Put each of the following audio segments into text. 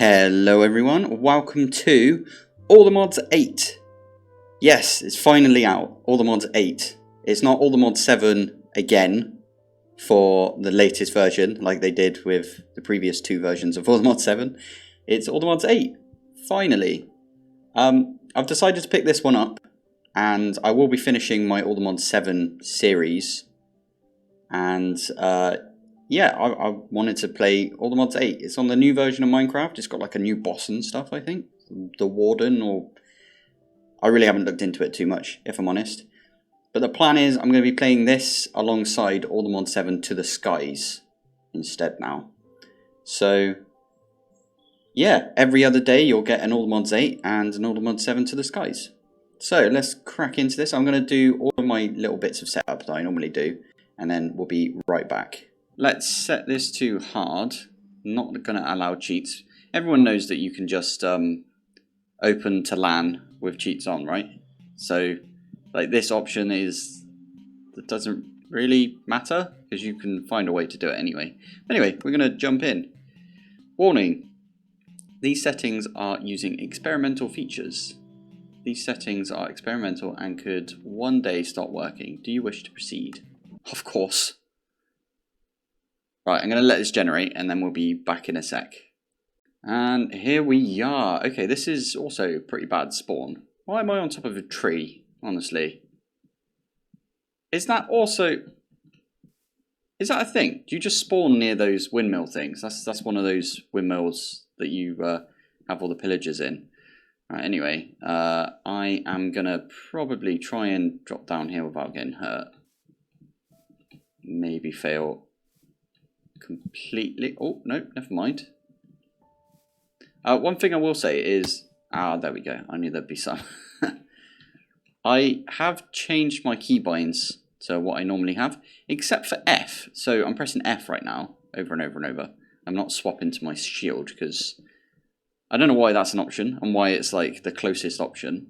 Hello everyone, welcome to All the Mods 8. Yes, it's finally out, All the Mods 8. It's not All the Mods 7 again for the latest version like they did with the previous two versions of All the Mods 7. It's All the Mods 8, finally. I've decided to pick this one up and I will be finishing my All the Mods 7 series. And yeah, I wanted to play All the Mods 8. It's on the new version of Minecraft. It's got like a new boss and stuff, I think. The Warden, or... I really haven't looked into it too much, if I'm honest. But the plan is I'm going to be playing this alongside All the Mods 7 to the skies instead now. So, yeah, every other day you'll get an All the Mods 8 and an All the Mods 7 to the skies. So, let's crack into this. I'm going to do all of my little bits of setup that I normally do. And then we'll be right back. Let's set this to hard. Not going to allow cheats. Everyone knows that you can just open to LAN with cheats on, right? So, like this option is... It doesn't really matter because you can find a way to do it anyway. Anyway, we're going to jump in. Warning. These settings are using experimental features. These settings are experimental and could one day stop working. Do you wish to proceed? Of course. Right, I'm going to let this generate and then we'll be back in a sec. And here we are. Okay, this is also pretty bad spawn. Why am I on top of a tree, honestly? Is that also... Is that a thing? Do you just spawn near those windmill things? That's one of those windmills that you have all the pillagers in. Right, anyway, I am going to probably try and drop down here without getting hurt. Maybe fail completely. Oh, no, never mind. One thing I will say is... Ah, there we go. I knew there'd be some. I have changed my keybinds to what I normally have, except for F. So I'm pressing F right now, over and over and over. I'm not swapping to my shield, because I don't know why that's an option, and why it's like the closest option.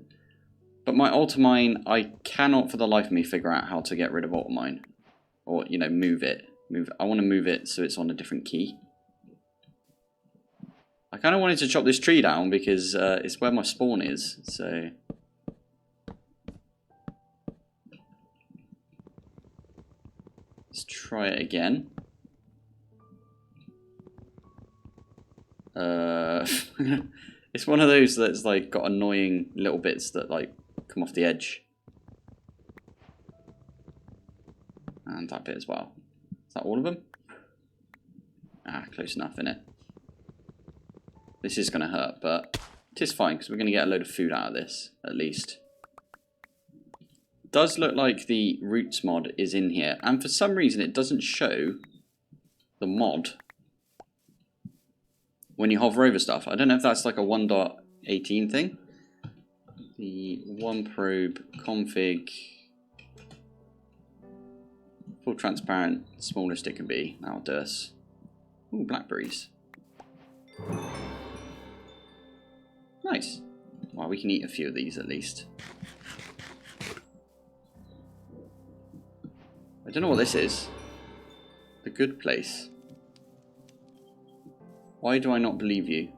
But my Ultimine, I cannot for the life of me figure out how to get rid of Ultimine. Or, you know, move it. I want to move it so it's on a different key. I kind of wanted to chop this tree down because it's where my spawn is. So let's try it again. It's one of those that's like got annoying little bits that like come off the edge. And that bit as well. Is that all of them? Ah, close enough, innit? This is going to hurt, but it is fine because we're going to get a load of food out of this, at least. Does look like the roots mod is in here, and for some reason it doesn't show the mod when you hover over stuff. I don't know if that's like a 1.18 thing. The one probe config... Full transparent, smallest it can be. That'll do us. Ooh, blackberries. Nice. Well, we can eat a few of these at least. I don't know what this is. The good place. Why do I not believe you?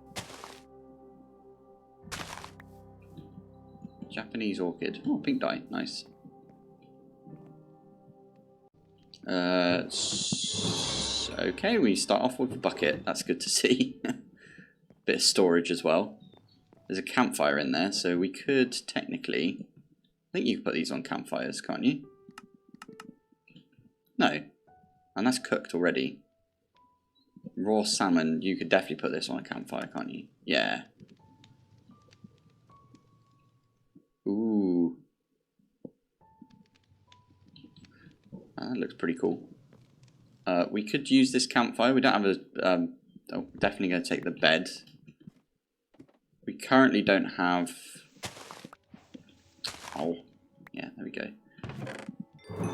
Japanese orchid. Oh, pink dye. Nice. Okay, we start off with a bucket. That's good to see. Bit of storage as well. There's a campfire in there, so we could technically... I think you can put these on campfires, can't you? No. And that's cooked already. Raw salmon, you could definitely put this on a campfire, can't you? Yeah. Ooh. That looks pretty cool. We could use this campfire. We don't have a... oh, definitely going to take the bed. We currently don't have... Oh, yeah, there we go.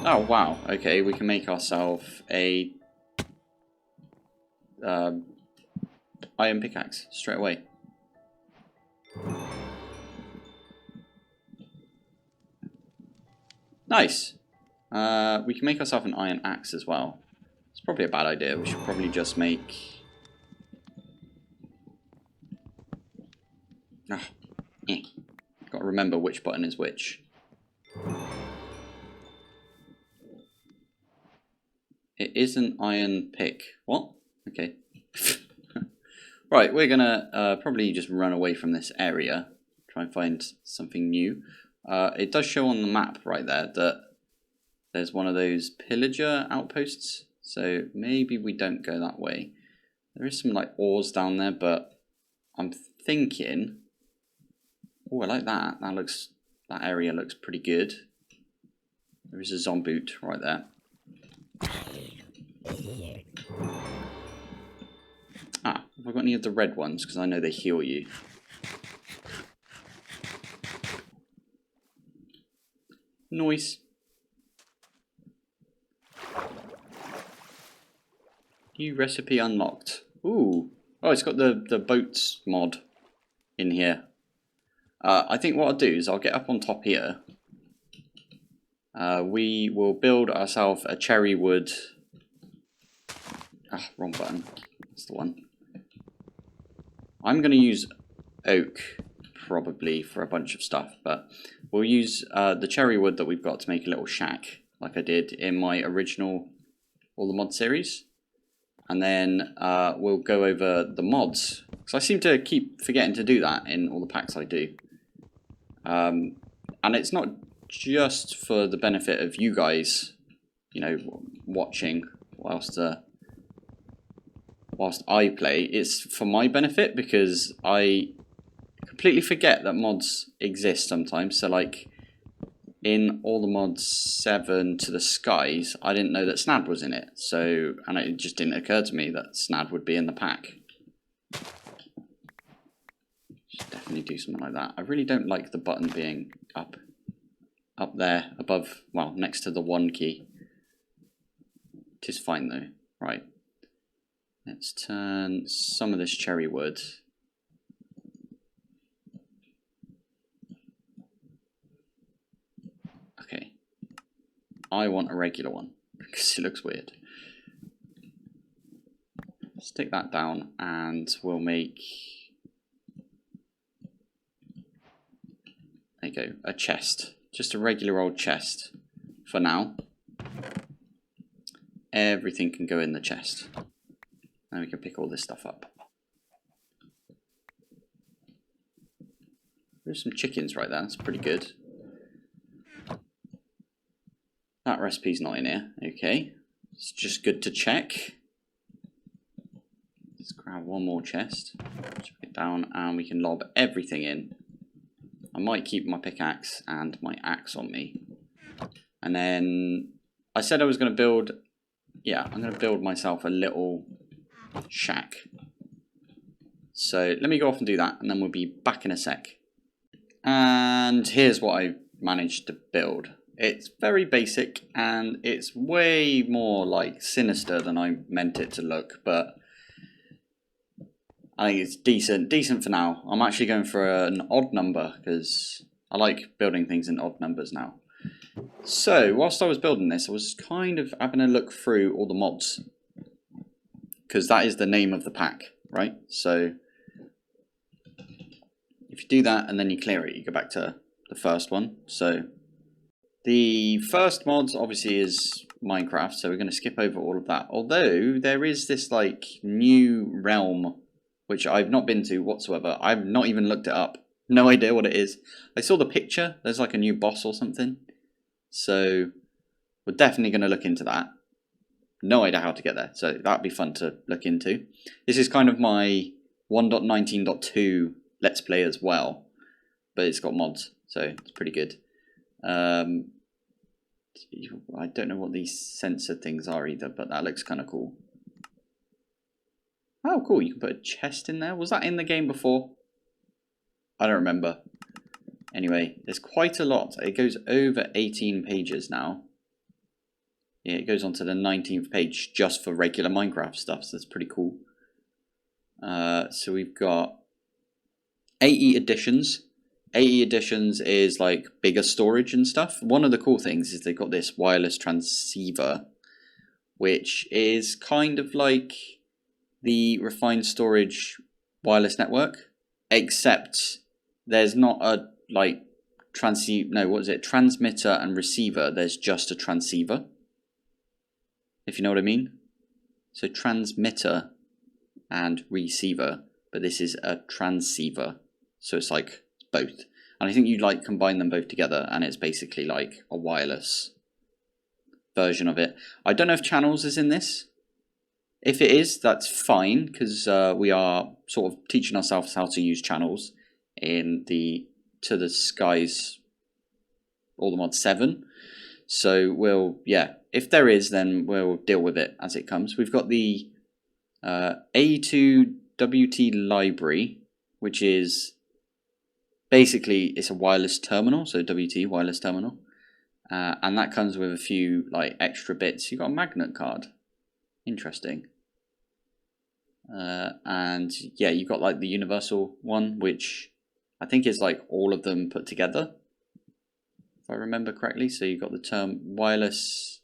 Oh, wow. Okay, we can make ourselves a... iron pickaxe straight away. Nice. We can make ourselves an iron axe as well. It's probably a bad idea. We should probably just make Oh, got to remember which button is which. It is an iron pick. What? Okay. Right, we're gonna probably just run away from this area. Try and find something new. It does show on the map right there that there's one of those pillager outposts. So maybe we don't go that way. There is some like ores down there, but I'm thinking... Oh, I like that. That area looks pretty good. There is a zombie right there. Ah, have I got any of the red ones? Because I know they heal you. Nice. New recipe unlocked. Ooh. Oh, it's got the boats mod in here. I think what I'll do is I'll get up on top here. We will build ourselves a cherry wood. Ah, wrong button. That's the one. I'm going to use oak probably for a bunch of stuff, but we'll use the cherry wood that we've got to make a little shack, like I did in my original All the Mod series. And then we'll go over the mods, because I seem to keep forgetting to do that in all the packs I do. And it's not just for the benefit of you guys, you know, watching whilst I play. It's for my benefit, because I completely forget that mods exist sometimes. So like in All the Mods 7 to the Skies, I didn't know that Snad was in it. So, and it just didn't occur to me that Snad would be in the pack. Should definitely do something like that. I really don't like the button being up there above, well, next to the 1 key. It is fine though. Right. Let's turn some of this cherry wood. Okay. I want a regular one because it looks weird. Stick that down and we'll make, there you go, a chest. Just a regular old chest for now. Everything can go in the chest. Now we can pick all this stuff up. There's some chickens right there, that's pretty good. That recipe's not in here, okay. It's just good to check. Let's grab one more chest, chuck it down, and we can lob everything in. I might keep my pickaxe and my axe on me. And then I said I was going to build, yeah, I'm going to build myself a little shack. So let me go off and do that, and then we'll be back in a sec. And here's what I managed to build. It's very basic, and it's way more like sinister than I meant it to look, but I think it's decent for now. I'm actually going for an odd number because I like building things in odd numbers now. So whilst I was building this, I was kind of having a look through all the mods, because that is the name of the pack, right? So if you do that and then you clear it, you go back to the first one. So the first mods obviously is Minecraft, so we're going to skip over all of that. Although there is this like new realm which I've not been to whatsoever. I've not even looked it up. No idea what it is. I saw the picture. There's like a new boss or something. So we're definitely going to look into that. No idea how to get there. So that'd be fun to look into. This is kind of my 1.19.2 Let's Play as well. But it's got mods. So it's pretty good. I don't know what these sensor things are either. But that looks kind of cool. Oh, cool. You can put a chest in there. Was that in the game before? I don't remember. Anyway, there's quite a lot. It goes over 18 pages now. Yeah, it goes on to the 19th page just for regular Minecraft stuff. So that's pretty cool. So we've got 80 editions. 80 editions is like bigger storage and stuff. One of the cool things is they've got this wireless transceiver, which is kind of like the refined storage wireless network, except there's not a like transmitter and receiver. There's just a transceiver, if you know what I mean. So transmitter and receiver, but this is a transceiver, so it's like both. And I think you like combine them both together, and it's basically like a wireless version of it. I don't know if channels is in this. If it is, that's fine, because we are sort of teaching ourselves how to use channels in the To the Skies All the Mod 7. So we'll, yeah, if there is, then we'll deal with it as it comes. We've got the A2WT library, which is basically, it's a wireless terminal, so WT, wireless terminal. And that comes with a few like extra bits. You've got a magnet card. Interesting. And yeah, you've got like the universal one, which I think is like all of them put together, if I remember correctly. So you've got the term wireless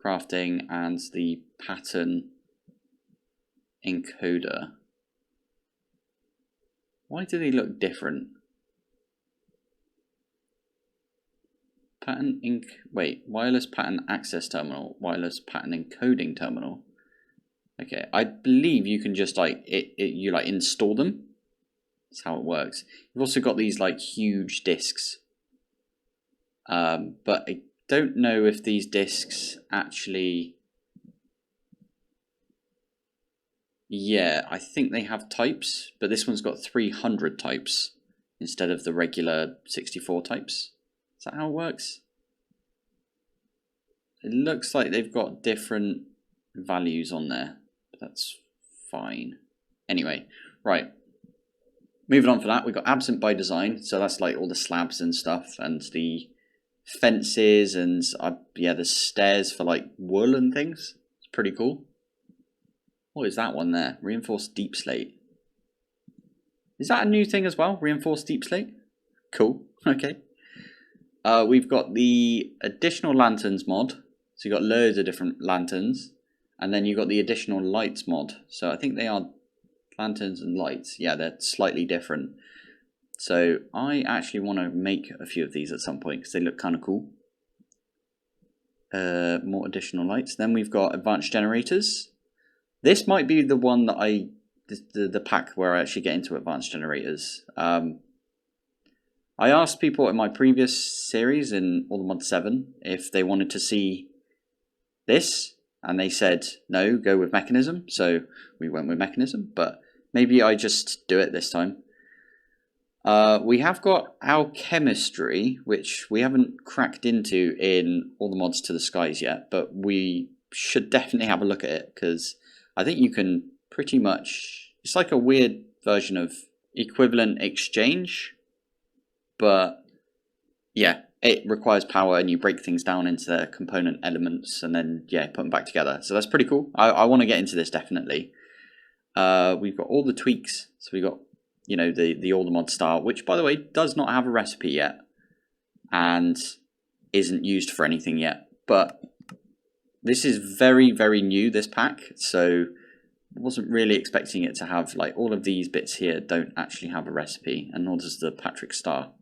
crafting and the pattern encoder. Why do they look different? Wireless pattern access terminal, wireless pattern encoding terminal. Okay, I believe you can just like you like install them. That's how it works. You've also got these like huge discs, but I don't know if these discs actually. Yeah, I think they have types, but this one's got 300 types instead of the regular 64 types. Is that how it works? It looks like they've got different values on there, but that's fine. Anyway, right. Moving on for that, we've got absent by design. So that's like all the slabs and stuff, and the fences, and yeah, the stairs for like wool and things. It's pretty cool. What is that one there? Reinforced deep slate. Is that a new thing as well? Reinforced deep slate? Cool. Okay. We've got the additional lanterns mod. So you've got loads of different lanterns. And then you've got the additional lights mod. So I think they are lanterns and lights. Yeah, they're slightly different. So I actually want to make a few of these at some point because they look kind of cool. More additional lights. Then we've got advanced generators. This might be the one that the pack where I actually get into advanced generators. I asked people in my previous series in All the Mod 7 if they wanted to see this, and they said no, go with mechanism. So we went with mechanism, but maybe I just do it this time. We have got alchemistry, which we haven't cracked into in All the Mods to the Skies yet, but we should definitely have a look at it, because I think you can pretty much, it's like a weird version of equivalent exchange, but yeah, it requires power and you break things down into their component elements and then yeah, put them back together. So that's pretty cool. I want to get into this definitely. We've got all the tweaks. So we've got, you know, the All the Mod style, which by the way does not have a recipe yet and isn't used for anything yet, but this is very, very new, this pack, so I wasn't really expecting it to have, like, all of these bits here don't actually have a recipe, and nor does the Patrick Star.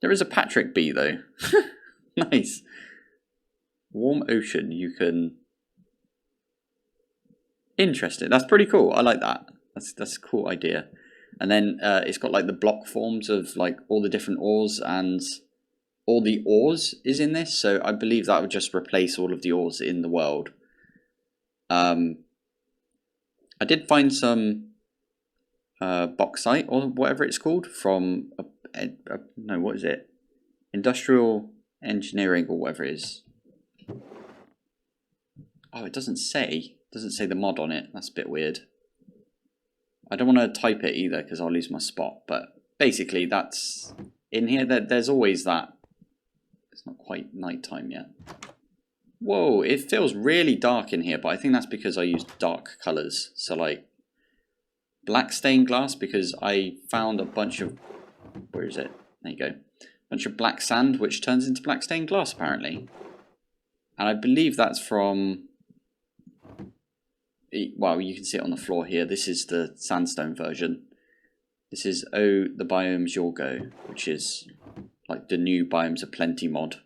There is a Patrick Bee, though. Nice. Warm ocean, you can... Interesting, that's pretty cool, I like that. That's a cool idea. And then it's got, like, the block forms of, like, all the different ores, and... all the ores is in this, so I believe that would just replace all of the ores in the world. I did find some bauxite, or whatever it's called, from, no, what is it? Industrial engineering, or whatever it is. Oh, it doesn't say the mod on it. That's a bit weird. I don't want to type it either, because I'll lose my spot, but basically that's in here. There's always that. It's not quite nighttime yet. Whoa, it feels really dark in here, but I think that's because I used dark colours. So like black stained glass, because I found a bunch of, where is it? There you go. A bunch of black sand, which turns into black stained glass apparently. And I believe that's from, well, you can see it on the floor here. This is the sandstone version. This is Oh, the Biomes You'll Go, which is like the new Biomes of Plenty mod.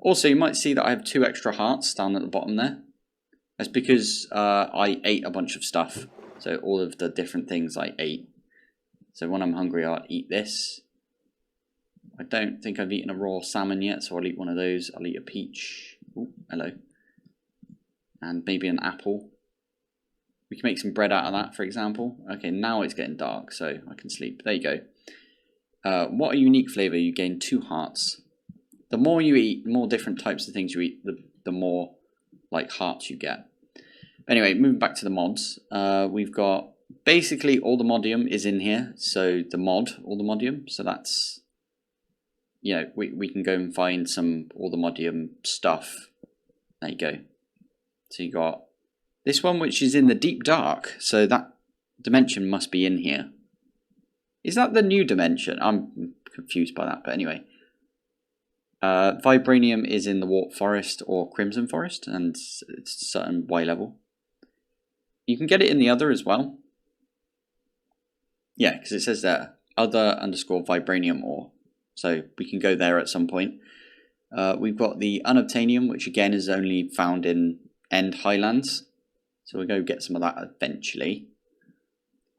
Also, you might see that I have 2 extra hearts down at the bottom there. That's because I ate a bunch of stuff. So all of the different things I ate. So when I'm hungry, I'll eat this. I don't think I've eaten a raw salmon yet, so I'll eat one of those. I'll eat a peach. Ooh, hello. And maybe an apple. We can make some bread out of that, for example. Okay, now it's getting dark, so I can sleep. There you go. What a unique flavour. You gain 2 hearts. The more you eat, the more different types of things you eat, the more like hearts you get. Anyway, moving back to the mods. We've got basically all the modium is in here. So the mod, all the modium. So that's, you know, we can go and find some all the modium stuff. There you go. So you got this one, which is in the deep dark. So that dimension must be in here. Is that the new dimension? I'm confused by that, but anyway. Vibranium is in the Warp Forest or Crimson Forest, and it's a certain Y level. You can get it in the other as well. Yeah, because it says there, other underscore Vibranium ore. So we can go there at some point. We've got the Unobtainium, which again is only found in End Highlands. So we'll go get some of that eventually.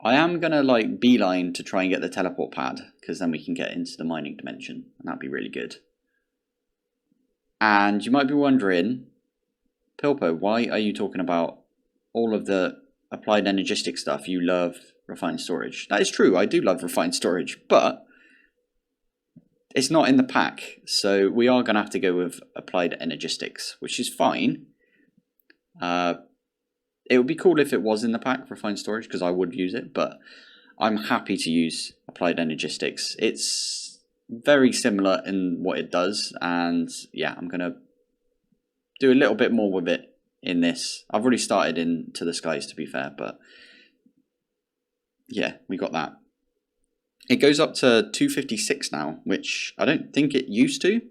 I am going to like beeline to try and get the teleport pad, because then we can get into the mining dimension, and that'd be really good. And you might be wondering, Pilpoh, why are you talking about all of the applied energistic stuff? You love refined storage. That is true, I do love refined storage, but it's not in the pack. So we are going to have to go with applied energistics, which is fine. It would be cool if it was in the pack, refined storage, because I would use it, but I'm happy to use applied energistics. It's very similar in what it does, and yeah, I'm going to do a little bit more with it in this. I've already started Into the Skies, to be fair, but yeah, we got that. It goes up to 256 now, which I don't think it used to.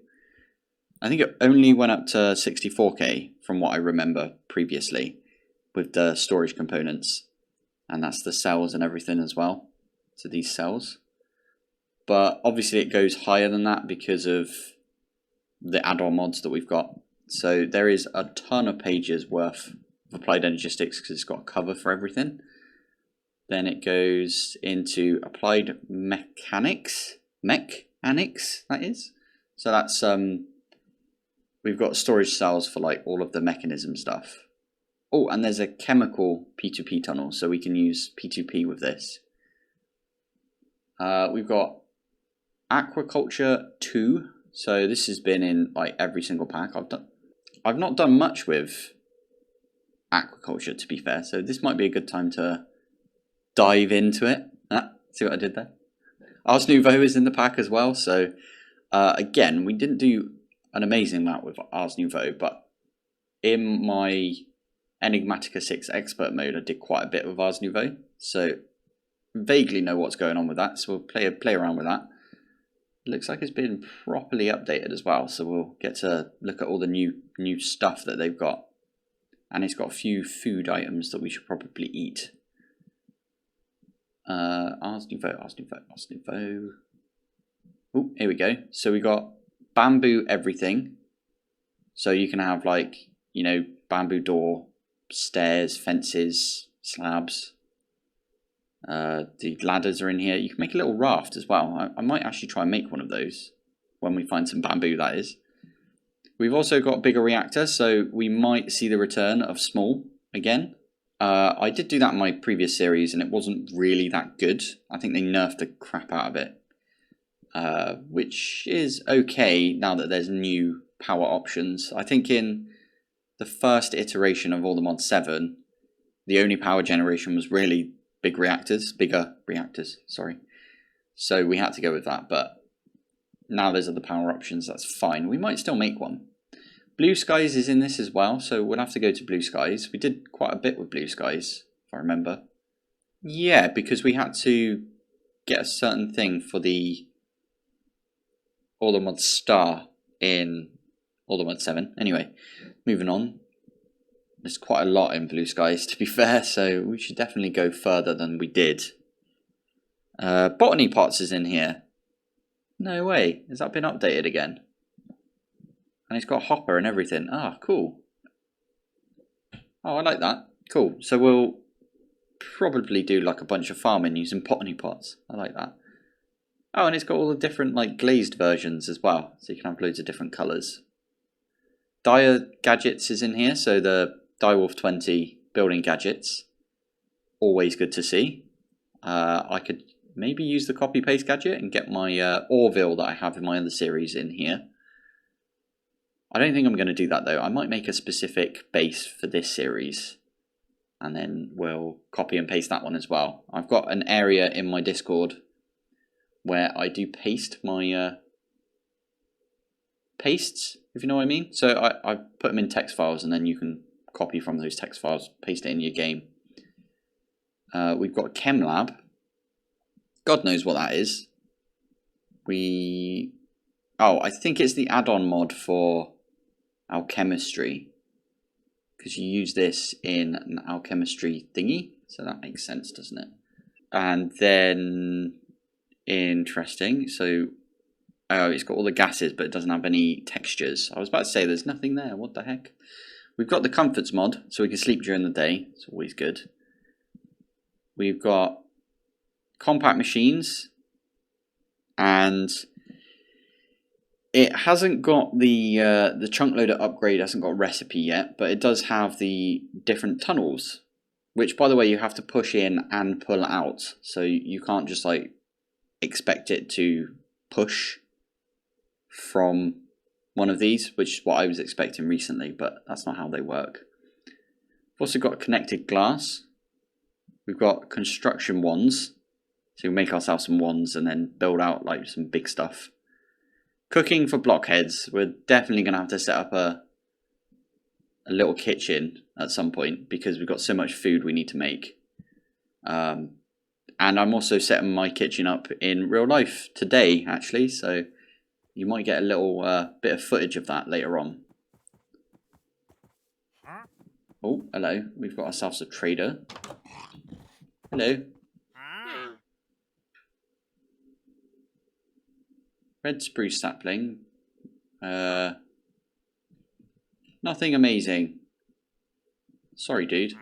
I think it only went up to 64k from what I remember previously with the storage components, and that's the cells and everything as well, to these cells. But obviously it goes higher than that because of the add-on mods that we've got. So there is a ton of pages worth of applied energistics because it's got a cover for everything. Then it goes into applied mechanics, that is. So that's we've got storage cells for like all of the mechanism stuff. Oh, and there's a chemical P2P tunnel, so we can use P2P with this. We've got aquaculture 2. So this has been in like every single pack I've not done much with aquaculture, to be fair, so this might be a good time to dive into it. See what I did there? Ars Nouveau is in the pack as well, so again, we didn't do an amazing amount with Ars Nouveau, but in my Enigmatica 6 expert mode, I did quite a bit with Ars Nouveau, so vaguely know what's going on with that, so we'll play around with that. Looks like it's been properly updated as well, so we'll get to look at all the new stuff that they've got. And it's got a few food items that we should probably eat. Ars Nouveau. Oh, here we go. So we got bamboo everything. So you can have like, you know, bamboo door, stairs, fences, slabs. The ladders are in here. You can make a little raft as well. I might actually try and make one of those when we find some bamboo, that is. We've also got a bigger reactor, so we might see the return of small again. I did do that in my previous series and it wasn't really that good. I think they nerfed the crap out of it, which is okay now that there's new power options. I think in the first iteration of All the Mod 7, the only power generation was really bigger reactors, sorry. So we had to go with that, but now there's other power options, that's fine. We might still make one. Blue Skies is in this as well, so we'll have to go to Blue Skies. We did quite a bit with Blue Skies, if I remember. Yeah, because we had to get a certain thing for the All the Mod star in All the Mod 7. Anyway, moving on. There's quite a lot in Blue Skies, to be fair, so we should definitely go further than we did. Botany pots is in here. No way. Has that been updated again? And it's got a hopper and everything. Ah, cool. Oh, I like that. Cool. So we'll probably do like a bunch of farming using botany pots. I like that. Oh, and it's got all the different like glazed versions as well. So you can have loads of different colours. Dyer gadgets is in here. So the Direwolf 20 building gadgets. Always good to see. I could maybe use the copy paste gadget and get my Orville that I have in my other series in here. I don't think I'm going to do that though. I might make a specific base for this series. And then we'll copy and paste that one as well. I've got an area in my Discord where I do paste my pastes, if you know what I mean. So I put them in text files and then you can copy from those text files, paste it in your game. We've got Chem Lab. God knows what that is. Oh, I think it's the add-on mod for alchemistry. Because you use this in an alchemistry thingy. So that makes sense, doesn't it? And then... interesting. So, oh, it's got all the gases, but it doesn't have any textures. I was about to say there's nothing there. What the heck? We've got the comforts mod, so we can sleep during the day. It's always good. We've got compact machines, and it hasn't got the chunk loader upgrade. Hasn't got a recipe yet, but it does have the different tunnels, which, by the way, you have to push in and pull out. So you can't just like expect it to push from one of these, which is what I was expecting recently, but that's not how they work. We've also got connected glass. We've got construction wands, so we make ourselves some wands and then build out like some big stuff. Cooking for blockheads. We're definitely going to have to set up a little kitchen at some point because we've got so much food we need to make. And I'm also setting my kitchen up in real life today, actually, so you might get a little bit of footage of that later on. Oh, hello. We've got ourselves a trader. Hello. Red spruce sapling. Nothing amazing. Sorry, dude.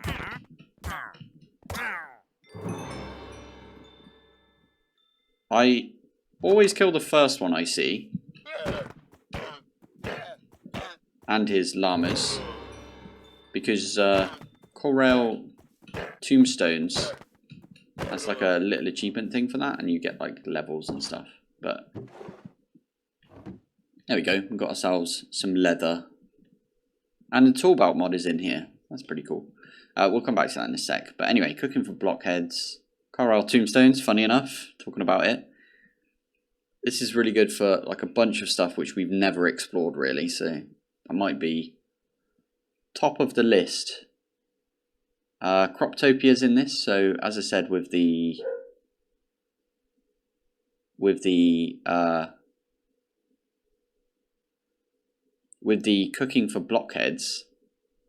I always kill the first one I see. And his llamas. Because Coral Tombstones has like a little achievement thing for that. And you get like levels and stuff. But there we go. We've got ourselves some leather. And the tool belt mod is in here. That's pretty cool. We'll come back to that in a sec. But anyway, cooking for blockheads. Coral Tombstones, funny enough, talking about it. This is really good for like a bunch of stuff which we've never explored really, so that might be top of the list. Croptopia's in this, so as I said with the cooking for blockheads,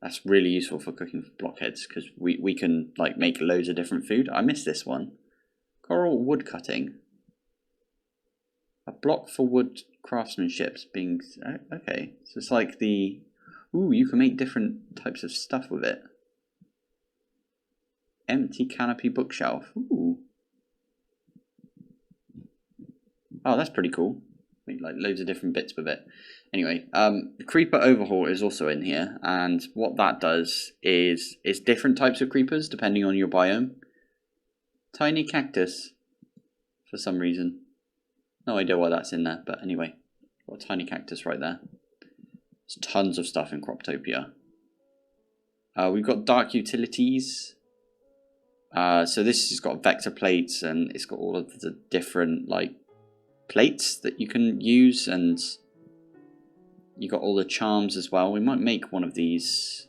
that's really useful for cooking for blockheads because we can like make loads of different food. I missed this one. Coral wood cutting. A block for wood craftsmanship being... okay, so it's like the... ooh, you can make different types of stuff with it. Empty canopy bookshelf. Ooh. Oh, that's pretty cool. Make like loads of different bits with it. Anyway, the creeper overhaul is also in here, and what that does is different types of creepers depending on your biome. Tiny cactus, for some reason. No idea why that's in there, but anyway, got a tiny cactus right there. There's tons of stuff in Croptopia. We've got dark utilities. So this has got vector plates, and it's got all of the different like plates that you can use, and you got all the charms as well. We might make one of these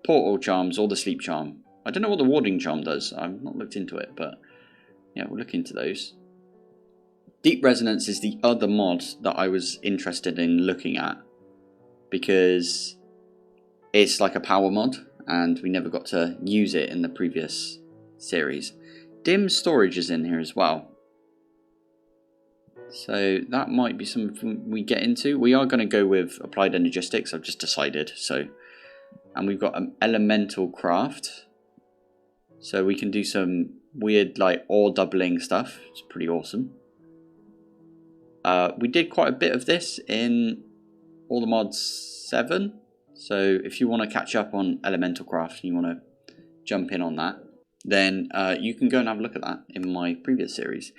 portal charms or the sleep charm. I don't know what the warding charm does. I've not looked into it, but yeah, we'll look into those. Deep Resonance is the other mod that I was interested in looking at because it's like a power mod, and we never got to use it in the previous series. Dim storage is in here as well. So that might be something we get into. We are going to go with applied energistics, I've just decided. So, and we've got an elemental craft. So we can do some weird like ore doubling stuff. It's pretty awesome. We did quite a bit of this in All the Mods 7. So if you want to catch up on elemental craft and you want to jump in on that, then you can go and have a look at that in my previous series.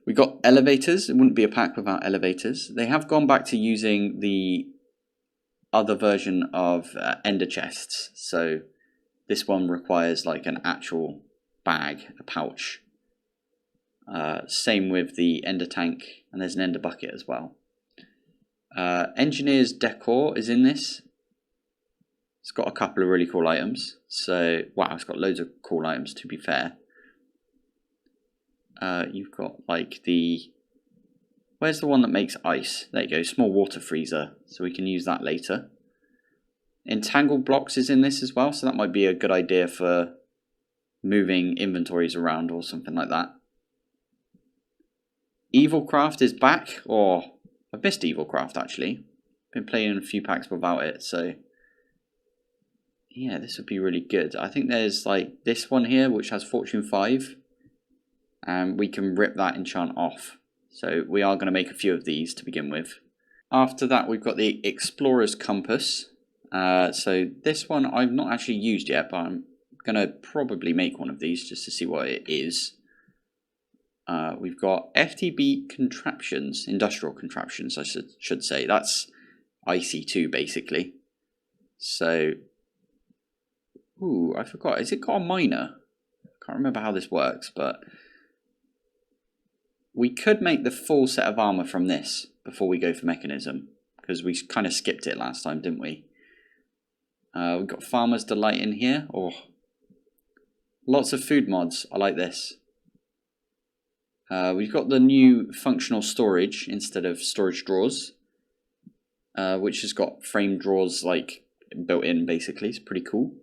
We got elevators. It wouldn't be a pack without elevators. They have gone back to using the other version of ender chests. So this one requires like an actual bag, a pouch. Same with the ender tank, and there's an ender bucket as well. Engineer's decor is in this. It's got a couple of really cool items. So, wow, it's got loads of cool items to be fair. You've got like the... Where's the one that makes ice? There you go, small water freezer. So we can use that later. Entangled blocks is in this as well. So that might be a good idea for moving inventories around or something like that. Evilcraft is back. Or, I've missed Evilcraft actually. Been playing a few packs without it, so... Yeah, this would be really good. I think there's like this one here, which has Fortune 5. And we can rip that enchant off. So we are going to make a few of these to begin with. After that, we've got the Explorer's Compass. So this one I've not actually used yet, but I'm going to probably make one of these just to see what it is. We've got FTB contraptions, industrial contraptions, I should say. That's IC2 basically. So, ooh, I forgot. Is it got a miner? I can't remember how this works, but we could make the full set of armor from this before we go for mechanism, because we kind of skipped it last time, didn't we? We've got Farmer's Delight in here. Oh, lots of food mods. I like this. We've got the new functional storage instead of storage drawers, which has got frame drawers like built in basically. It's pretty cool.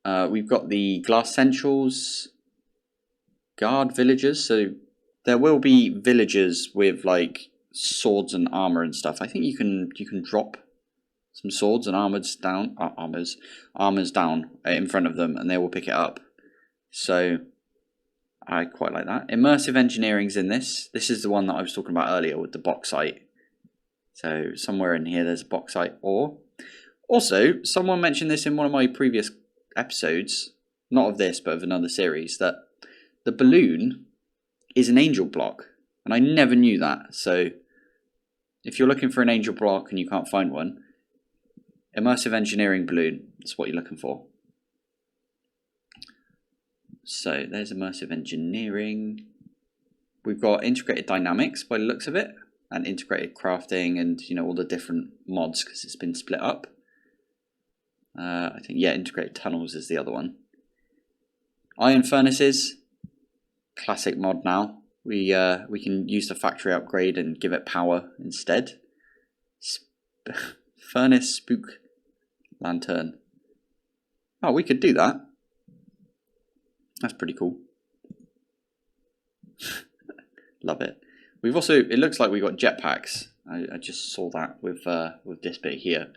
We've got the Glass Essentials guard villagers, so there will be villagers with like swords and armor and stuff. I think you can drop some swords and armors down in front of them, and they will pick it up. So I quite like that. Immersive engineering's in this. This is the one that I was talking about earlier with the bauxite. So somewhere in here there's bauxite ore. Also, someone mentioned this in one of my previous episodes, not of this but of another series, that the balloon is an angel block, and I never knew that. So if you're looking for an angel block and you can't find one, immersive engineering balloon is what you're looking for. So there's immersive engineering. We've got integrated dynamics by the looks of it, and integrated crafting, and you know, all the different mods because it's been split up. I think, yeah, integrated tunnels is the other one. Iron furnaces, classic mod now. We can use the factory upgrade and give it power instead. Furnace spook lantern. Oh, we could do that. That's pretty cool. Love it. We've also, it looks like we got jetpacks. I just saw that with this bit here.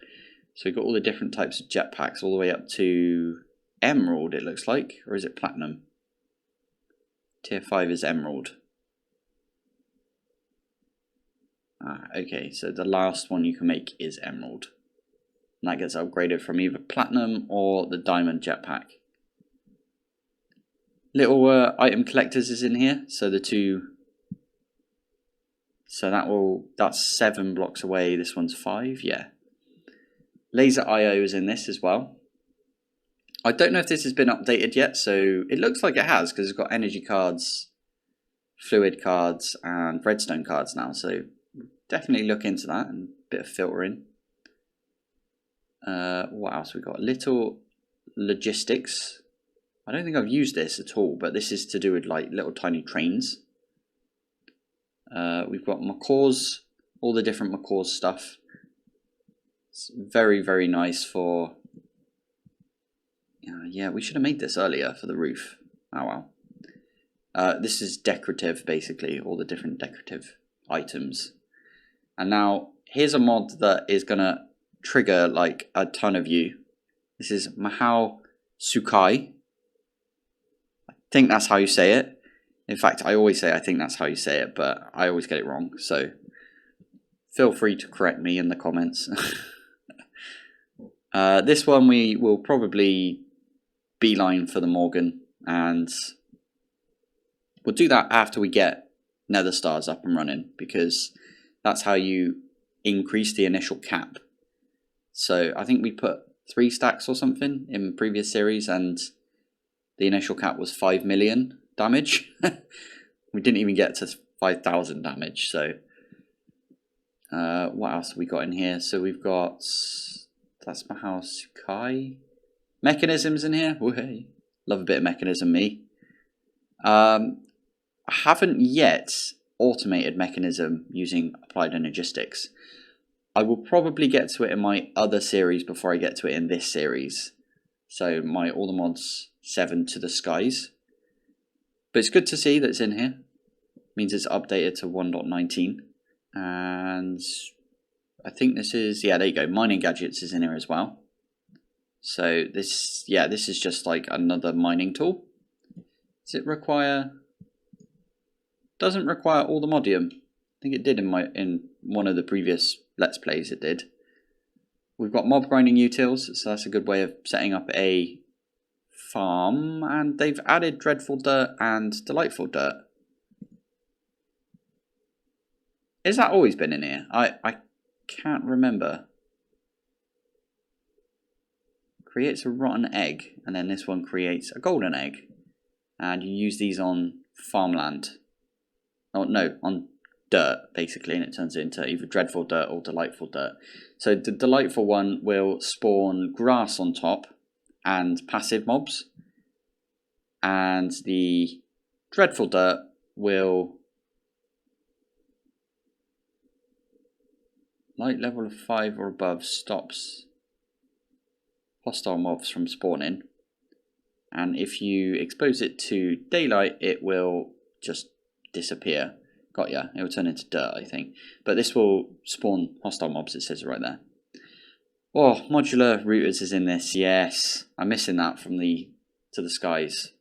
So we've got all the different types of jetpacks all the way up to Emerald, it looks like. Or is it Platinum? Tier 5 is Emerald. Okay, so the last one you can make is Emerald. And that gets upgraded from either Platinum or the Diamond jetpack. Little item collectors is in here, so the two. So that's 7 blocks away. This one's 5, yeah. Laser IO is in this as well. I don't know if this has been updated yet, so it looks like it has because it's got energy cards, fluid cards, and redstone cards now. So definitely look into that and a bit of filtering. What else we got? Little logistics. I don't think I've used this at all, but this is to do with like little tiny trains. We've got Macaw's, all the different Macaw's stuff. It's very, very nice for... yeah, we should have made this earlier for the roof. Oh well. This is decorative, basically, all the different decorative items. And now, here's a mod that is going to trigger like a ton of you. This is Mahao Sukai. I think that's how you say it. In fact, I always say I think that's how you say it, but I always get it wrong. So feel free to correct me in the comments. This one we will probably beeline for the Morgan, and we'll do that after we get Nether Stars up and running, because that's how you increase the initial cap. So I think we put 3 stacks or something in previous series, and the initial cap was 5 million damage. We didn't even get to 5,000 damage. So what else have we got in here? So we've got, that's my house, Kai. Mechanisms in here. Woohoo. Love a bit of mechanism, me. I haven't yet automated mechanism using applied energistics. I will probably get to it in my other series before I get to it in this series. So my All the Mods 7 to the skies. But it's good to see that it's in here. It means it's updated to 1.19. And I think this is, yeah, there you go. Mining gadgets is in here as well. So this, yeah, this is just like another mining tool. Does it require... Doesn't require all the modium. I think it did in one of the previous Let's Plays, it did. We've got mob grinding utils, so that's a good way of setting up a farm. And they've added dreadful dirt and delightful dirt. Has that always been in here? I can't remember. Creates a rotten egg, and then this one creates a golden egg. And you use these on farmland. Oh no, on dirt basically, and it turns it into either dreadful dirt or delightful dirt. So the delightful one will spawn grass on top and passive mobs, and the dreadful dirt will, light level of 5 or above stops hostile mobs from spawning, and if you expose it to daylight it will just disappear. Got ya. It will turn into dirt, I think. But this will spawn hostile mobs, it says it right there. Oh, modular routers is in this. Yes. I'm missing that from the to the skies.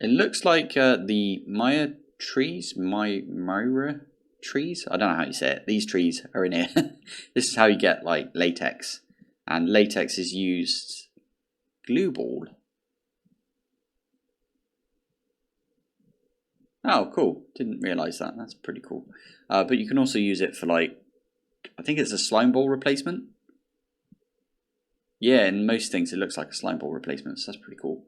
It looks like the Maya trees, Myra trees? I don't know how you say it. These trees are in here. This is how you get like latex. And latex is used glue ball. Oh, cool. Didn't realise that. That's pretty cool. But you can also use it for, like, I think it's a slime ball replacement. Yeah, in most things it looks like a slime ball replacement, so that's pretty cool.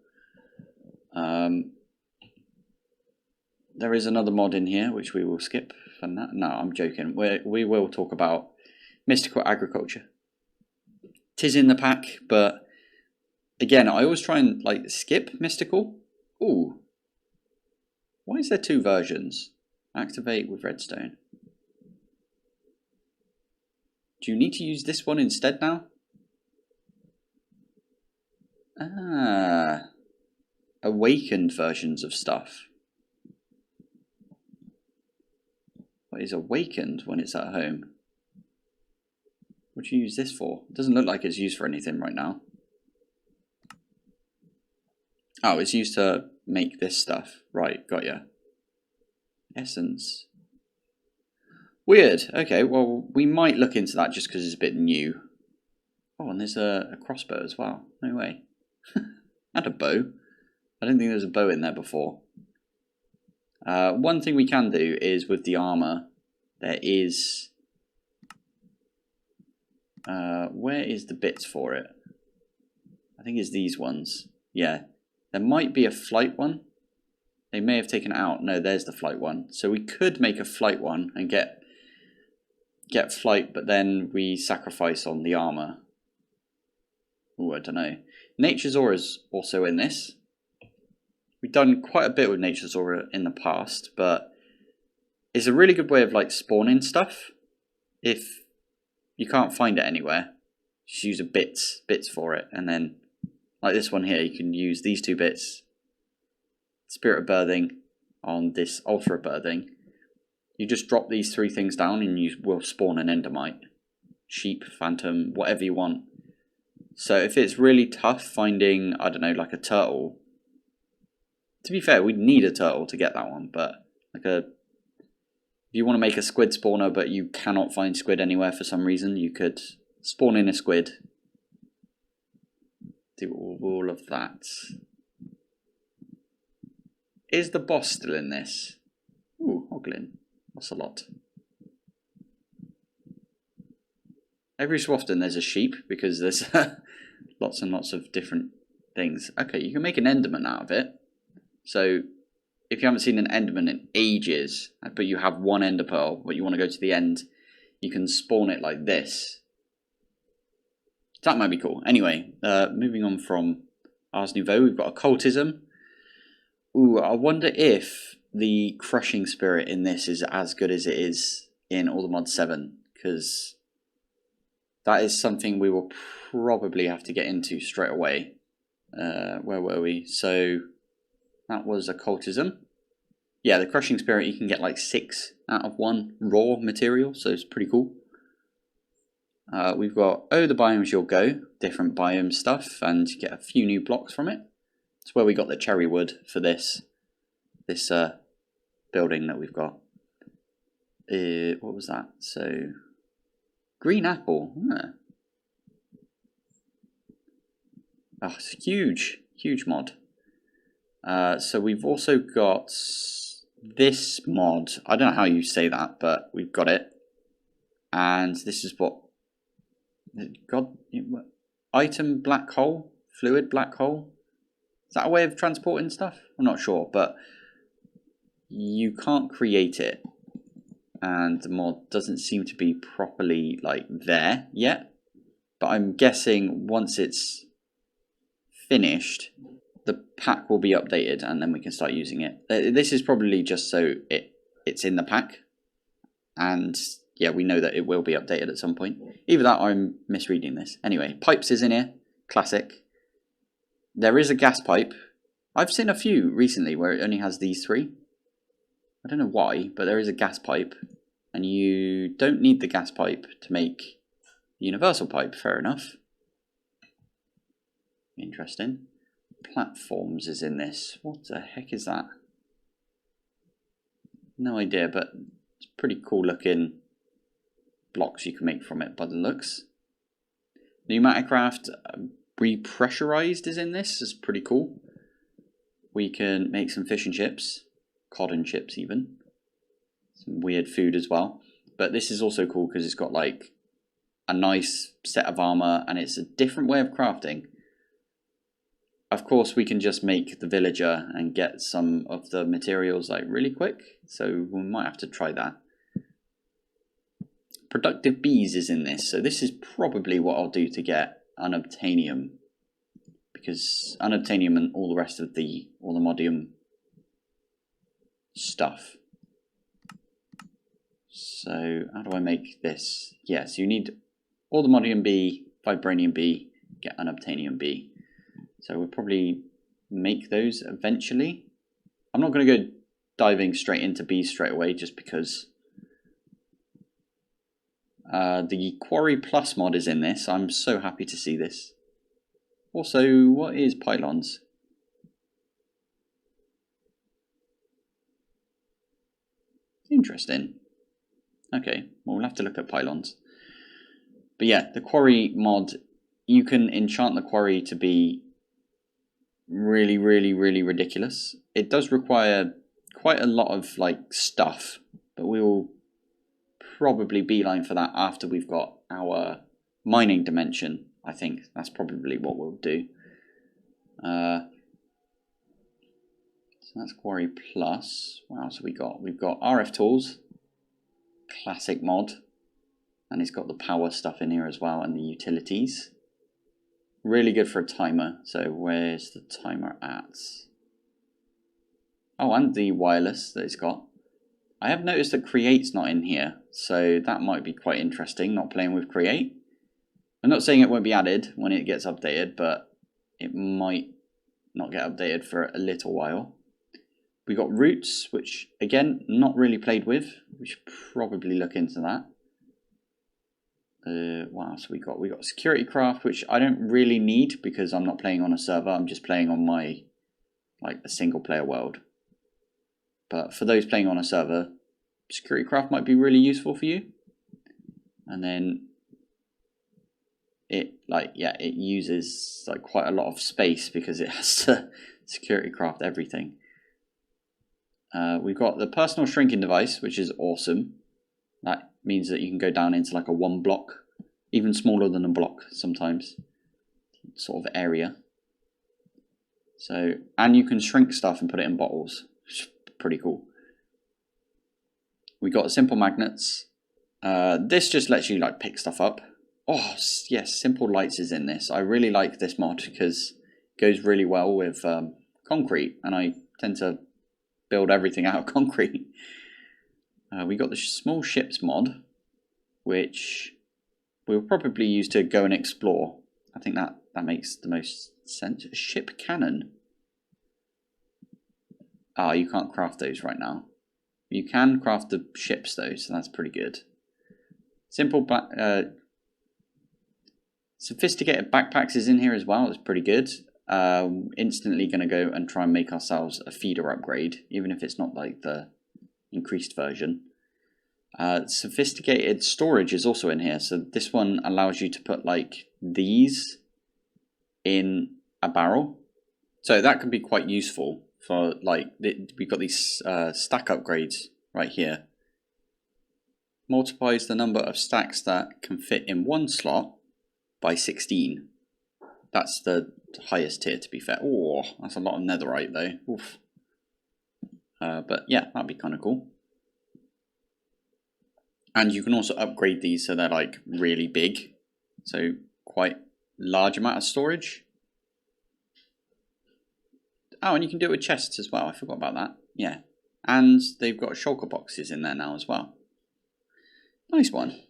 There is another mod in here, which we will skip for that. No, I'm joking. We will talk about mystical agriculture. 'Tis in the pack, but again, I always try and, like, skip mystical. Ooh. Why is there 2 versions? Activate with redstone. Do you need to use this one instead now? Ah. Awakened versions of stuff. What is awakened when it's at home? What do you use this for? It doesn't look like it's used for anything right now. Oh, it's used to make this stuff. Right, got ya. Essence. Weird. Okay, well, we might look into that just because it's a bit new. Oh, and there's a crossbow as well. No way. And a bow. I don't think there was a bow in there before. One thing we can do is with the armor, there is... where is the bits for it? I think it's these ones. Yeah. There might be a flight one. They may have taken it out. No, there's the flight one. So we could make a flight one and get flight, but then we sacrifice on the armor. Oh, I don't know. Nature's Aura is also in this. We've done quite a bit with Nature's Aura in the past, but it's a really good way of like spawning stuff if you can't find it anywhere. Just use a bits for it, and then like this one here, you can use these 2 bits. Spirit of Birthing on this Ultra Birthing. You just drop these 3 things down, and you will spawn an Endermite, sheep, phantom, whatever you want. So if it's really tough finding, I don't know, like a turtle. To be fair, we'd need a turtle to get that one, but like if you want to make a squid spawner but you cannot find squid anywhere for some reason, you could spawn in a squid. Do all of that. Is the boss still in this? Ooh, Hoglin. That's a lot. Every so often there's a sheep because there's lots and lots of different things. Okay, you can make an Enderman out of it. So if you haven't seen an Enderman in ages, but you have 1 Ender Pearl, but you want to go to the end, you can spawn it like this. That might be cool. Anyway, moving on from Ars Nouveau, we've got Occultism. Ooh, I wonder if the Crushing Spirit in this is as good as it is in All the Mods 7, because that is something we will probably have to get into straight away. Where were we? So that was Occultism. Yeah, the Crushing Spirit, you can get like 6 out of 1 raw material, so it's pretty cool. We've got Oh, the Biomes You'll Go, different biome stuff, and you get a few new blocks from it. That's where we got the cherry wood for this building that we've got. What was that? So, green apple. Huh. Oh, it's huge, huge mod. So we've also got this mod. I don't know how you say that, but we've got it. And this is what... item black hole? Fluid black hole? Is that a way of transporting stuff? I'm not sure, but you can't create it. And the mod doesn't seem to be properly like there yet. But I'm guessing once it's finished, the pack will be updated and then we can start using it. This is probably just so it's in the pack. And yeah, we know that it will be updated at some point. Either that or I'm misreading this. Anyway, pipes is in here. Classic. There is a gas pipe. I've seen a few recently where it only has these 3. I don't know why, but there is a gas pipe. And you don't need the gas pipe to make the universal pipe. Fair enough. Interesting. Platforms is in this. What the heck is that? No idea, but it's pretty cool looking blocks you can make from it by the looks. Pneumaticraft repressurized is in this. It's pretty cool. We can make some fish and chips, cod and chips even. Some weird food as well. But this is also cool because it's got like a nice set of armor and it's a different way of crafting. Of course, we can just make the villager and get some of the materials like really quick. So we might have to try that. Productive bees is in this. So this is probably what I'll do to get unobtainium. Because unobtainium and all the rest of the modium stuff. So how do I make this? Yeah, so you need all the modium bee, vibranium bee, get unobtainium bee. So we'll probably make those eventually. I'm not going to go diving straight into bees straight away just because the Quarry Plus mod is in this. I'm so happy to see this. Also, what is pylons? Interesting. Okay, well, we'll have to look at pylons. But yeah, the Quarry mod, you can enchant the Quarry to be really ridiculous. It does require quite a lot of like stuff, but we will probably beeline for that after we've got our mining dimension. I think that's probably what we'll do. So that's Quarry Plus. What else have we got? We've got RF Tools, classic mod, and it's got the power stuff in here as well and the utilities. Really good for a timer. So where's the timer at? Oh, and the wireless that it's got. I have noticed that Create's not in here, so that might be quite interesting, not playing with Create. I'm not saying it won't be added when it gets updated, but it might not get updated for a little while. We got roots, which again, not really played with. We should probably look into that. What else we got? We got security craft, which I don't really need because I'm not playing on a server. I'm just playing on my, like, a single player world. But for those playing on a server, security craft might be really useful for you. And then it, like, yeah, it uses like quite a lot of space because it has to security craft everything. We've got the personal shrinking device, which is awesome. That means that you can go down into like a 1 block, even smaller than a block sometimes, sort of area. So, and you can shrink stuff and put it in bottles. It's pretty cool. We got simple magnets. This just lets you like pick stuff up. Oh yes, simple lights is in this. I really like this mod because it goes really well with concrete, and I tend to build everything out of concrete. We got the small ships mod, which we'll probably use to go and explore. I think that makes the most sense. Ship cannon. Ah, you can't craft those right now. You can craft the ships though, so that's pretty good. Simple sophisticated backpacks is in here as well. It's pretty good. Instantly going to go and try and make ourselves a feeder upgrade, even if it's not like the increased version. Sophisticated storage is also in here. So this one allows you to put like these in a barrel. So that can be quite useful for like, we've got these stack upgrades right here. Multiplies the number of stacks that can fit in one slot by 16. That's the highest tier, to be fair. Oh, that's a lot of netherite though. Oof. But yeah, that'd be kind of cool. And you can also upgrade these so they're like really big. So quite large amount of storage. Oh, and you can do it with chests as well. I forgot about that. Yeah. And they've got shulker boxes in there now as well. Nice one.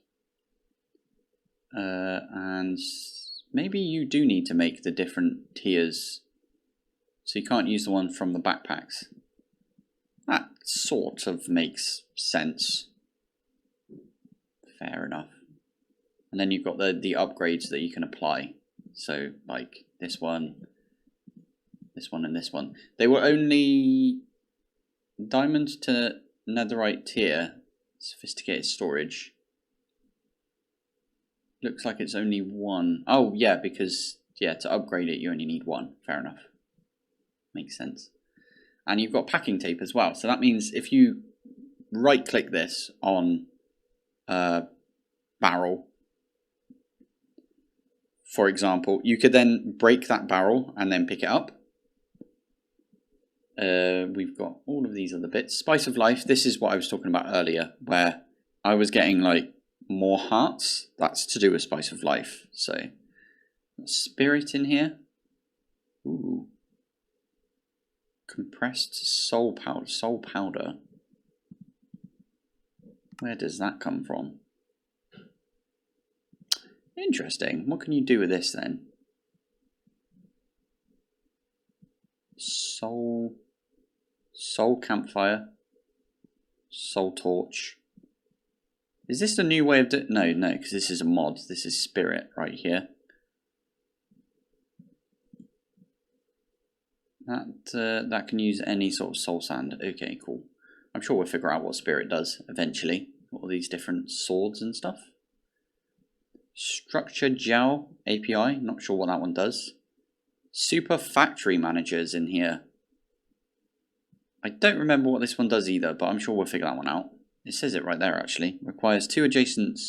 And maybe you do need to make the different tiers. So you can't use the one from the backpacks. That sort of makes sense. Fair enough. And then you've got the upgrades that you can apply. So like this one, and this one. They were only diamond to netherite tier, sophisticated storage. Looks like it's only one. Oh yeah, because yeah, to upgrade it you only need one. Fair enough. Makes sense. And you've got packing tape as well. So that means if you right click this on barrel, for example, you could then break that barrel and then pick it up. We've got all of these other bits. Spice of life. This is what I was talking about earlier, where I was getting like more hearts. That's to do with spice of life. So spirit in here. Ooh. Compressed soul powder. Where does that come from? Interesting. What can you do with this then? Soul campfire. Soul torch. Is this the new way of doing? No, because this is a mod. This is spirit right here. That can use any sort of soul sand. Okay, cool. I'm sure we'll figure out what spirit does eventually. All these different swords and stuff. Structure gel API. Not sure what that one does. Super factory managers in here. I don't remember what this one does either, but I'm sure we'll figure that one out. It says it right there actually. Requires 2 adjacent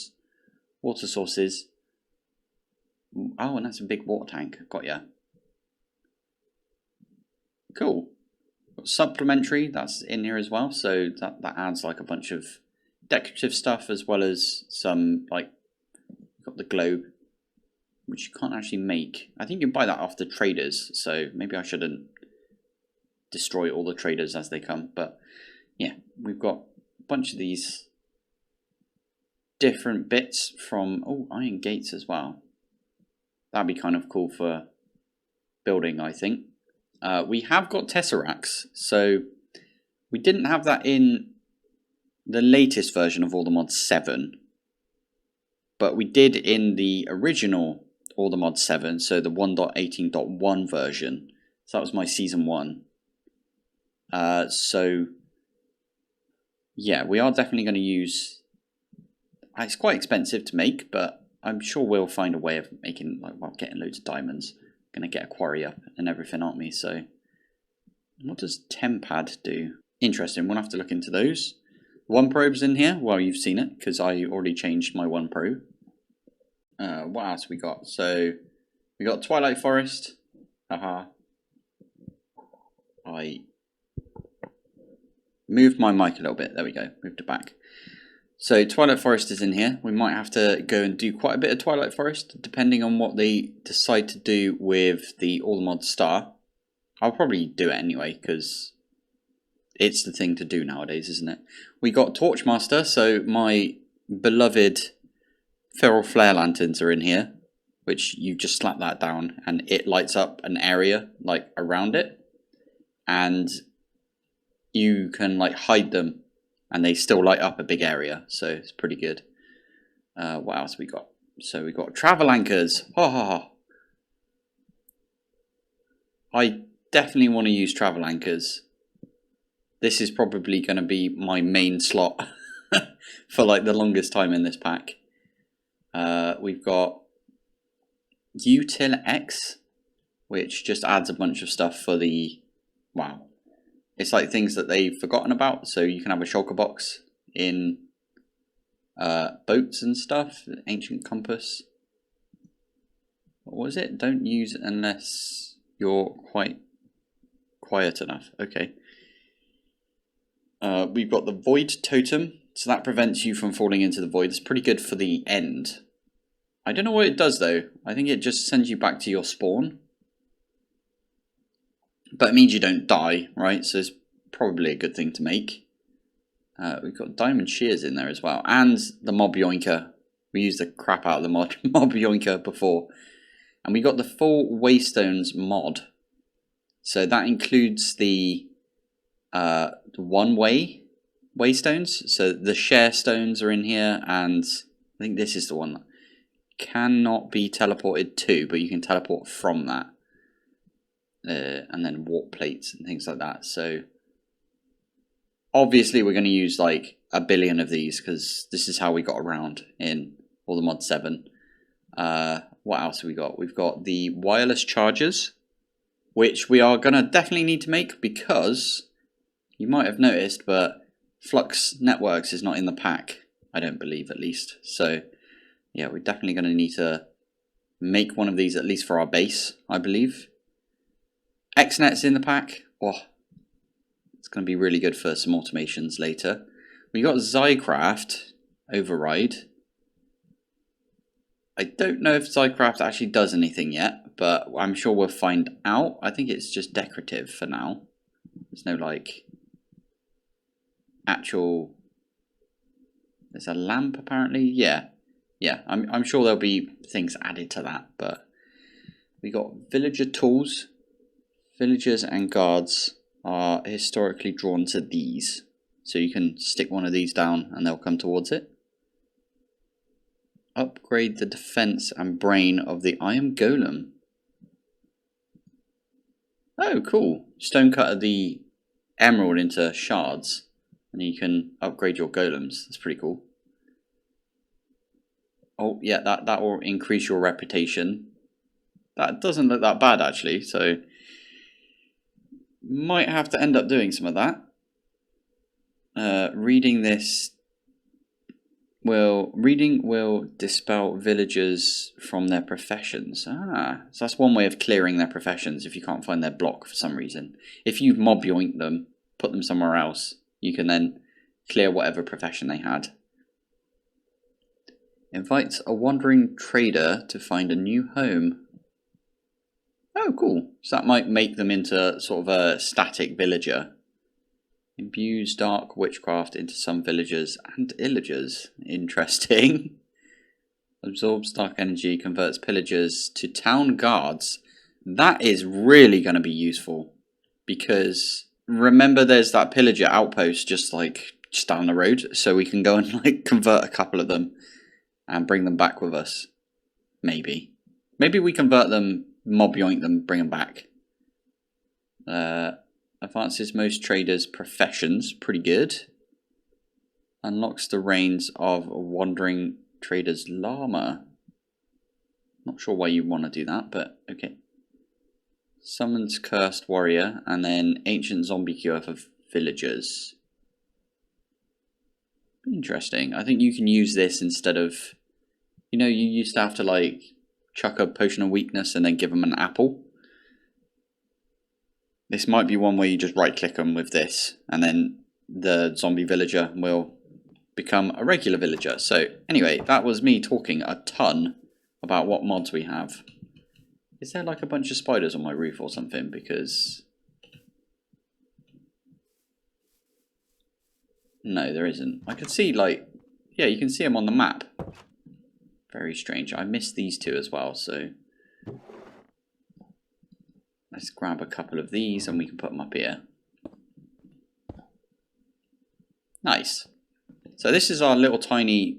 water sources. Oh, and that's a big water tank. Got ya. Cool. Got supplementary, that's in here as well. So that adds like a bunch of decorative stuff as well as some like, got the globe, which you can't actually make. I think you can buy that off the traders. So maybe I shouldn't destroy all the traders as they come. But yeah, we've got a bunch of these different bits from, oh, iron gates as well. That'd be kind of cool for building, I think. We have got tesseracts, so we didn't have that in the latest version of All the Mods 7, but we did in the original All the Mods 7, so the 1.18.1 version. So that was my season 1. So yeah, we are definitely going to use. It's quite expensive to make, but I'm sure we'll find a way of making, like, well, getting loads of diamonds. Going to get a quarry up and everything, aren't we? So what does Tempad do? Interesting. We'll have to look into those. One probe's in here. Well, you've seen it because I already changed my one probe. What else we got? So we got Twilight Forest. Haha. I moved my mic a little bit. There we go. Moved it back. So Twilight Forest is in here. We might have to go and do quite a bit of Twilight Forest, depending on what they decide to do with the All the Mods Star. I'll probably do it anyway, because it's the thing to do nowadays, isn't it? We got Torchmaster, so my beloved Feral Flare Lanterns are in here, which you just slap that down and it lights up an area like around it, and you can like hide them and they still light up a big area, so it's pretty good. What else we got? So we got travel anchors. Ha ha ha. I definitely want to use travel anchors. This is probably going to be my main slot for like the longest time in this pack. We've got Util X, which just adds a bunch of stuff for the, wow. It's like things that they've forgotten about, so you can have a shulker box in boats and stuff. Ancient compass. What was it? Don't use it unless you're quite quiet enough. Okay. We've got the Void Totem, so that prevents you from falling into the void. It's pretty good for the end. I don't know what it does though. I think it just sends you back to your spawn. But it means you don't die, right? So it's probably a good thing to make. We've got Diamond Shears in there as well. And the Mob Yoinker. We used the crap out of the Mob Yoinker before. And we got the full Waystones mod. So that includes the one-way Waystones. So the Share Stones are in here. And I think this is the one that cannot be teleported to, but you can teleport from that. And then warp plates and things like that. So obviously we're going to use like a billion of these because this is how we got around in All the Mod 7. What else have we got? We've got the wireless chargers, which we are going to definitely need to make because you might have noticed, but Flux Networks is not in the pack. I don't believe, at least. So yeah, we're definitely going to need to make one of these at least for our base, I believe. XNet's in the pack. Oh, it's going to be really good for some automations later. We got Zycraft Override. I don't know if Zycraft actually does anything yet, but I'm sure we'll find out. I think it's just decorative for now. There's no like actual. There's a lamp apparently. Yeah. I'm sure there'll be things added to that, but we got villager tools. Villagers and guards are historically drawn to these. So you can stick one of these down and they'll come towards it. Upgrade the defense and brain of the Iron Golem. Oh, cool. Stonecutter the emerald into shards. And you can upgrade your golems. That's pretty cool. Oh, yeah, that will increase your reputation. That doesn't look that bad, actually. So might have to end up doing some of that. Reading will dispel villagers from their professions. So that's one way of clearing their professions if you can't find their block for some reason. If you mob yoink them, put them somewhere else, you can then clear whatever profession they had. Invites a wandering trader to find a new home. Oh, cool. So that might make them into sort of a static villager. Imbues dark witchcraft into some villagers and illagers. Interesting. Absorbs dark energy, converts pillagers to town guards. That is really going to be useful. Because remember there's that pillager outpost just down the road. So we can go and like convert a couple of them and bring them back with us. Maybe. Maybe we convert them, mob yoink them, bring them back. Advances most traders' professions. Pretty good. Unlocks the reins of a wandering trader's llama. Not sure why you want to do that, but okay. Summons cursed warrior and then ancient zombie cure for villagers. Interesting. I think you can use this instead of, you know, you used to have to like chuck a potion of weakness and then give them an apple. This might be one where you just right click them with this and then the zombie villager will become a regular villager. So anyway, that was me talking a ton about what mods we have. Is there like a bunch of spiders on my roof or something? Because no, there isn't. I could see like, yeah, you can see them on the map. Very strange. I missed these two as well, so let's grab a couple of these and we can put them up here. Nice. So this is our little tiny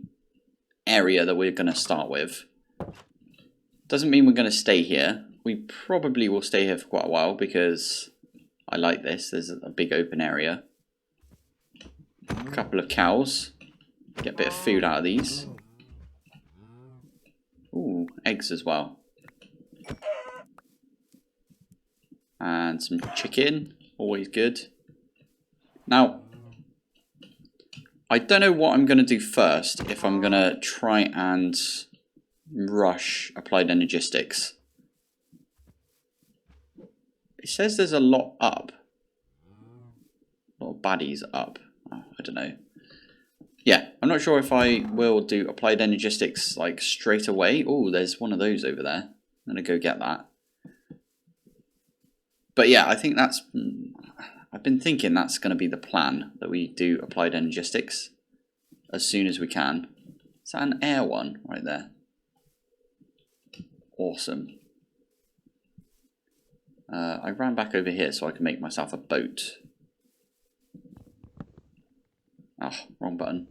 area that we're going to start with. Doesn't mean we're going to stay here. We probably will stay here for quite a while because I like this. There's a big open area. A couple of cows. Get a bit of food out of these. Ooh, eggs as well. And some chicken. Always good. Now, I don't know what I'm going to do first. If I'm going to try and rush applied energistics. It says there's a lot up. A lot of baddies up. Oh, I don't know. Yeah, I'm not sure if I will do applied energistics like straight away. Oh, there's one of those over there. I'm going to go get that. But yeah, I think that's... I've been thinking that's going to be the plan, that we do applied energistics as soon as we can. Is that an air one right there? Awesome. I ran back over here so I can make myself a boat. Oh, wrong button.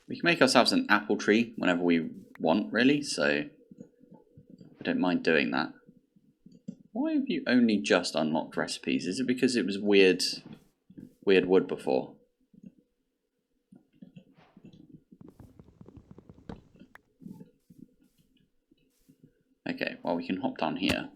We can make ourselves an apple tree whenever we want, really, so I don't mind doing that. Why have you only just unlocked recipes? Is it because it was weird wood before? Okay, well we can hop down here.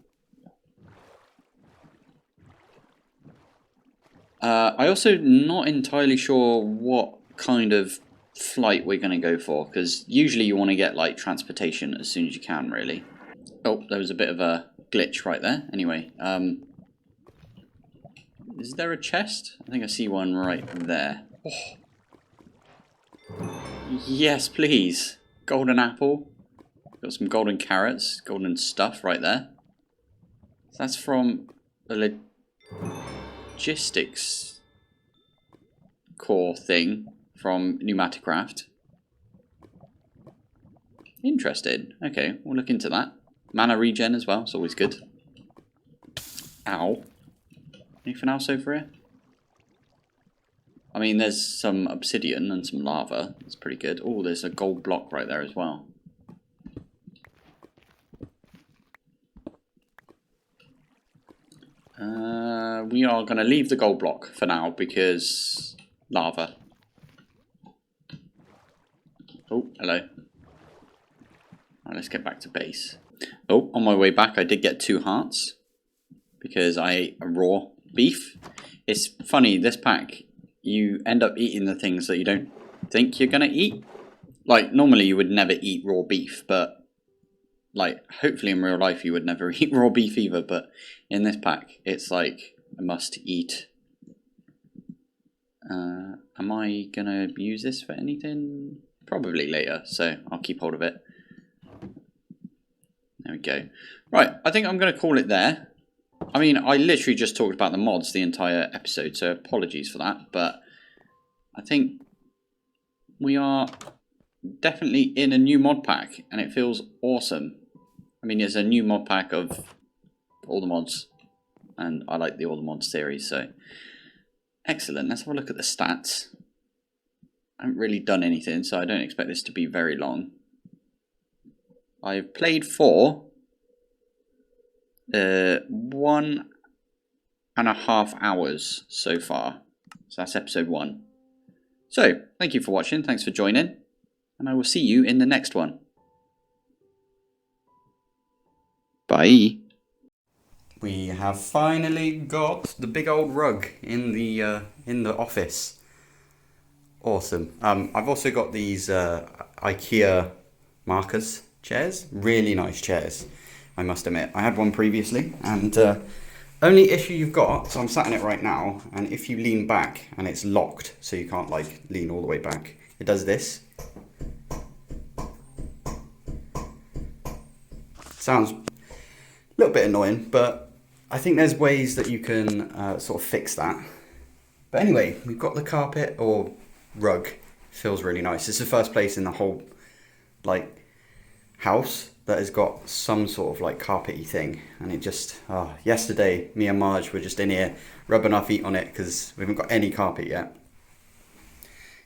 I also not entirely sure what kind of flight we're going to go for, because usually you want to get like transportation as soon as you can, really. Oh, there was a bit of a glitch right there. Anyway, is there a chest? I think I see one right there. Oh. Yes, please. Golden apple. Got some golden carrots, golden stuff right there. That's from the logistics core thing from Pneumaticraft. Interesting. Okay, we'll look into that. Mana regen as well, it's always good. Ow. Anything else over here? I mean, there's some obsidian and some lava. That's pretty good. Oh, there's a gold block right there as well. We are going to leave the gold block for now because lava. Oh, hello. Right, let's get back to base. Oh, on my way back I did get 2 hearts because I ate a raw beef. It's funny, this pack, you end up eating the things that you don't think you're going to eat. Like, normally you would never eat raw beef, but like, hopefully in real life you would never eat raw beef either, but in this pack, it's like a must eat. Am I going to use this for anything? Probably later, so I'll keep hold of it. There we go. Right, I think I'm going to call it there. I mean, I literally just talked about the mods the entire episode, so apologies for that, but I think we are definitely in a new mod pack, and it feels awesome. I mean, it's a new mod pack of all the mods, and I like the all the mods series, so excellent. Let's have a look at the stats. I haven't really done anything, so I don't expect this to be very long. I've played for 1.5 hours so far. So that's episode 1. So, thank you for watching, thanks for joining, and I will see you in the next one. Bye. We have finally got the big old rug in the office. Awesome. I've also got these IKEA markers chairs. Really nice chairs, I must admit. I had one previously, and only issue you've got, so I'm sat in it right now, and if you lean back and it's locked, so you can't like lean all the way back, it does this. Sounds a little bit annoying, but I think there's ways that you can sort of fix that. But anyway, we've got the carpet or rug. Feels really nice. It's the first place in the whole like house that has got some sort of like carpety thing, and it just yesterday me and Marj were just in here rubbing our feet on it because we haven't got any carpet yet.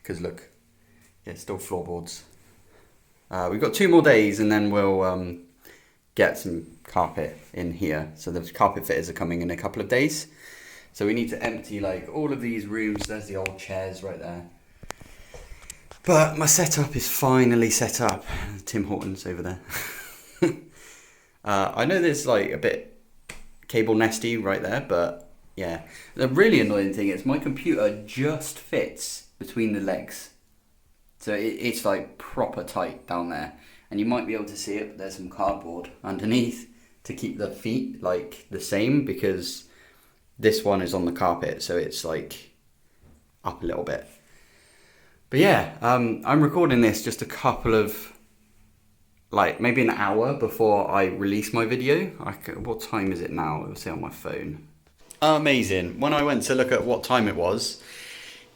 Because look, yeah, still floorboards. We've got 2 more days and then we'll get some carpet in here. So the carpet fitters are coming in a couple of days, so we need to empty like all of these rooms. There's the old chairs right there. But my setup is finally set up. Tim Hortons over there. I know there's like a bit cable nesty right there, but yeah. The really annoying thing is my computer just fits between the legs. So it's like proper tight down there. And you might be able to see it, but there's some cardboard underneath to keep the feet like the same, because this one is on the carpet, so it's like up a little bit. But yeah, I'm recording this just a couple of, like maybe an hour before I release my video. What time is it now? It'll say on my phone. Amazing. When I went to look at what time it was,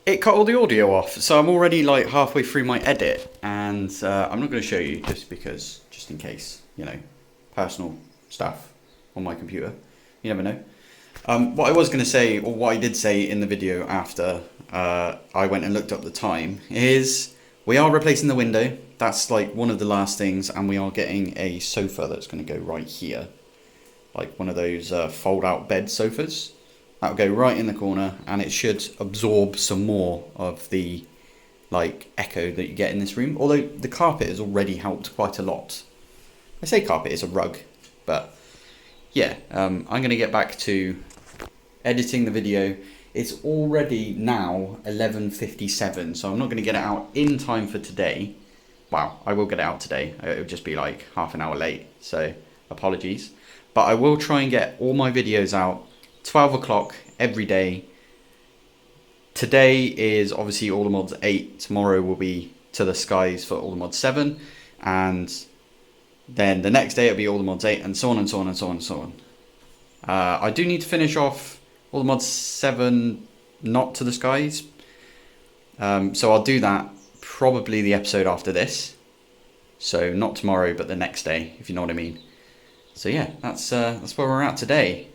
it cut all the audio off. So I'm already like halfway through my edit, and I'm not going to show you just in case, you know, personal stuff on my computer. You never know. What I was going to say, or what I did say in the video after I went and looked up the time, is we are replacing the window. That's like one of the last things, and we are getting a sofa that's going to go right here. Like one of those fold out bed sofas. That'll go right in the corner, and it should absorb some more of the like echo that you get in this room. Although the carpet has already helped quite a lot. I say carpet, it's a rug, but yeah, I'm going to get back to editing the video. It's already now 11:57, so I'm not going to get it out in time for today. Well, I will get it out today. It will just be like half an hour late, so apologies. But I will try and get all my videos out 12 o'clock every day. Today is obviously All the Mods 8. Tomorrow will be To the Skies for All the Mods 7. And then the next day it'll be All the Mods 8, and so on and so on and so on and so on. I do need to finish off All the Mods 7 Not To the Skies. So I'll do that probably the episode after this. So not tomorrow, but the next day, if you know what I mean. So yeah, that's where we're at today.